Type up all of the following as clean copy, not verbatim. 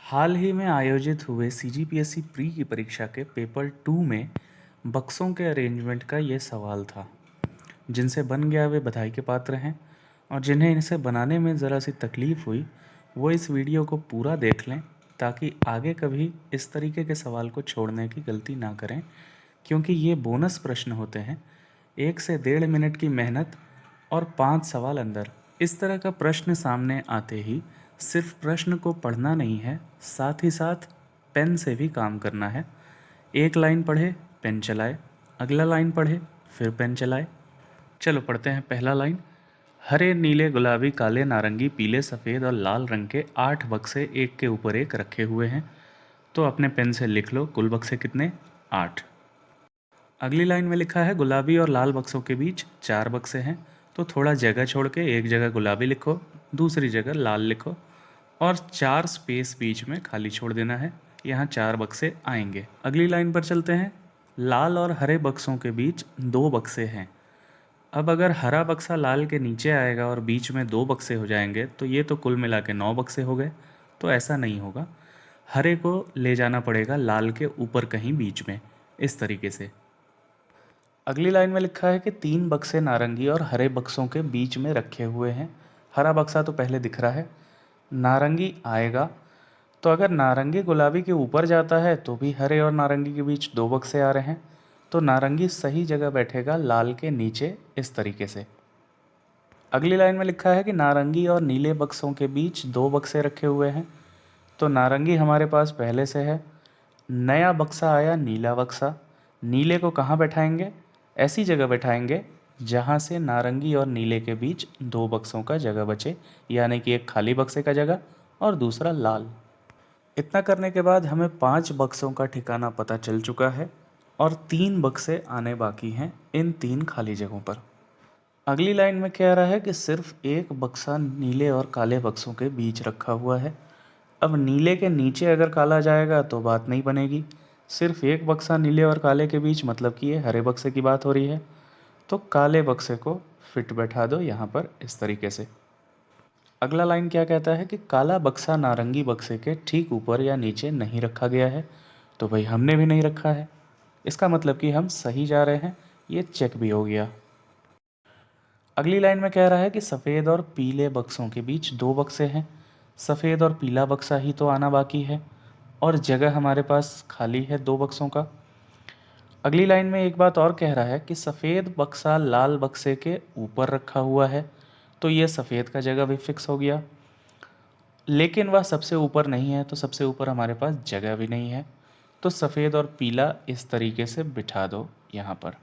हाल ही में आयोजित हुए सीजीपीएससी प्री की परीक्षा के पेपर 2 में बक्सों के अरेंजमेंट का ये सवाल था। जिनसे बन गया वे बधाई के पात्र हैं, और जिन्हें इसे बनाने में ज़रा सी तकलीफ़ हुई वो इस वीडियो को पूरा देख लें, ताकि आगे कभी इस तरीके के सवाल को छोड़ने की गलती ना करें, क्योंकि ये बोनस प्रश्न होते हैं। 1 से 1.5 मिनट की मेहनत और 5 सवाल अंदर। इस तरह का प्रश्न सामने आते ही सिर्फ प्रश्न को पढ़ना नहीं है, साथ ही साथ पेन से भी काम करना है। एक लाइन पढ़े, पेन चलाए, अगला लाइन पढ़े, फिर पेन चलाए। चलो पढ़ते हैं पहला लाइन। हरे, नीले, गुलाबी, काले, नारंगी, पीले, सफ़ेद और लाल रंग के 8 बक्से एक के ऊपर एक रखे हुए हैं। तो अपने पेन से लिख लो कुल बक्से कितने, 8। अगली लाइन में लिखा है गुलाबी और लाल बक्सों के बीच 4 बक्से हैं। तो थोड़ा जगह छोड़ के एक जगह गुलाबी लिखो, दूसरी जगह लाल लिखो, और 4 स्पेस बीच में खाली छोड़ देना है। यहाँ 4 बक्से आएंगे। अगली लाइन पर चलते हैं। लाल और हरे बक्सों के बीच 2 बक्से हैं। अब अगर हरा बक्सा लाल के नीचे आएगा और बीच में 2 बक्से हो जाएंगे तो ये तो कुल मिला के 9 बक्से हो गए। तो ऐसा नहीं होगा, हरे को ले जाना पड़ेगा लाल के ऊपर कहीं बीच में, इस तरीके से। अगली लाइन में लिखा है कि 3 बक्से नारंगी और हरे बक्सों के बीच में रखे हुए हैं। हरा बक्सा तो पहले दिख रहा है, नारंगी आएगा। तो अगर नारंगी गुलाबी के ऊपर जाता है तो भी हरे और नारंगी के बीच 2 बक्से आ रहे हैं। तो नारंगी सही जगह बैठेगा लाल के नीचे, इस तरीके से। अगली लाइन में लिखा है कि नारंगी और नीले बक्सों के बीच 2 बक्से रखे हुए हैं। तो नारंगी हमारे पास पहले से है, नया बक्सा आया नीला बक्सा। नीले को कहाँ बैठाएंगे, ऐसी जगह बैठाएंगे जहाँ से नारंगी और नीले के बीच 2 बक्सों का जगह बचे, यानी कि एक खाली बक्से का जगह और दूसरा लाल। इतना करने के बाद हमें 5 बक्सों का ठिकाना पता चल चुका है, और 3 बक्से आने बाकी हैं इन 3 खाली जगहों पर। अगली लाइन में कह रहा है कि सिर्फ एक बक्सा नीले और काले बक्सों के बीच रखा हुआ है। अब नीले के नीचे अगर काला जाएगा तो बात नहीं बनेगी। सिर्फ एक बक्सा नीले और काले के बीच, मतलब कि ये हरे बक्से की बात हो रही है। तो काले बक्से को फिट बैठा दो यहाँ पर, इस तरीके से। अगला लाइन क्या कहता है कि काला बक्सा नारंगी बक्से के ठीक ऊपर या नीचे नहीं रखा गया है। तो भाई हमने भी नहीं रखा है, इसका मतलब कि हम सही जा रहे हैं, ये चेक भी हो गया। अगली लाइन में कह रहा है कि सफ़ेद और पीले बक्सों के बीच 2 बक्से हैं। सफ़ेद और पीला बक्सा ही तो आना बाकी है, और जगह हमारे पास खाली है 2 बक्सों का। अगली लाइन में एक बात और कह रहा है कि सफ़ेद बक्सा लाल बक्से के ऊपर रखा हुआ है। तो ये सफ़ेद का जगह भी फिक्स हो गया, लेकिन वह सबसे ऊपर नहीं है, तो सबसे ऊपर हमारे पास जगह भी नहीं है। तो सफ़ेद और पीला इस तरीके से बिठा दो यहाँ पर।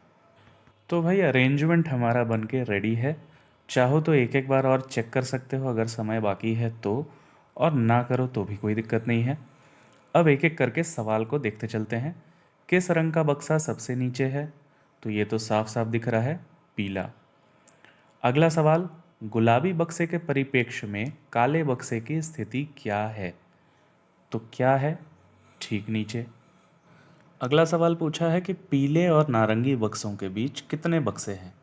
तो भाई अरेंजमेंट हमारा बन के रेडी है। चाहो तो एक एक बार और चेक कर सकते हो अगर समय बाकी है तो, और ना करो तो भी कोई दिक्कत नहीं है। अब एक एक करके सवाल को देखते चलते हैं। किस रंग का बक्सा सबसे नीचे है? तो ये तो साफ साफ दिख रहा है, पीला। अगला सवाल, गुलाबी बक्से के परिप्रेक्ष्य में काले बक्से की स्थिति क्या है? तो क्या है? ठीक नीचे। अगला सवाल पूछा है कि पीले और नारंगी बक्सों के बीच कितने बक्से हैं?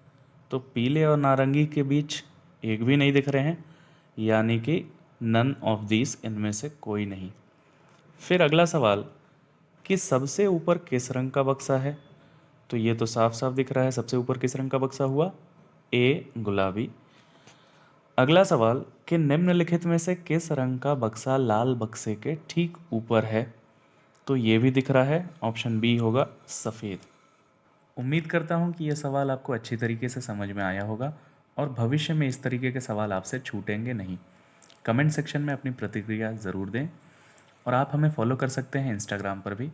तो पीले और नारंगी के बीच एक भी नहीं दिख रहे हैं, यानी कि नन ऑफ दिस, इनमें से कोई नहीं। फिर अगला सवाल कि सबसे ऊपर किस रंग का बक्सा है? तो ये तो साफ साफ दिख रहा है, सबसे ऊपर किस रंग का बक्सा हुआ, ए गुलाबी। अगला सवाल कि निम्नलिखित में से किस रंग का बक्सा लाल बक्से के ठीक ऊपर है? तो ये भी दिख रहा है, ऑप्शन बी होगा, सफ़ेद। उम्मीद करता हूँ कि यह सवाल आपको अच्छी तरीके से समझ में आया होगा, और भविष्य में इस तरीके के सवाल आपसे छूटेंगे नहीं। कमेंट सेक्शन में अपनी प्रतिक्रिया ज़रूर दें, और आप हमें फॉलो कर सकते हैं इंस्टाग्राम पर भी।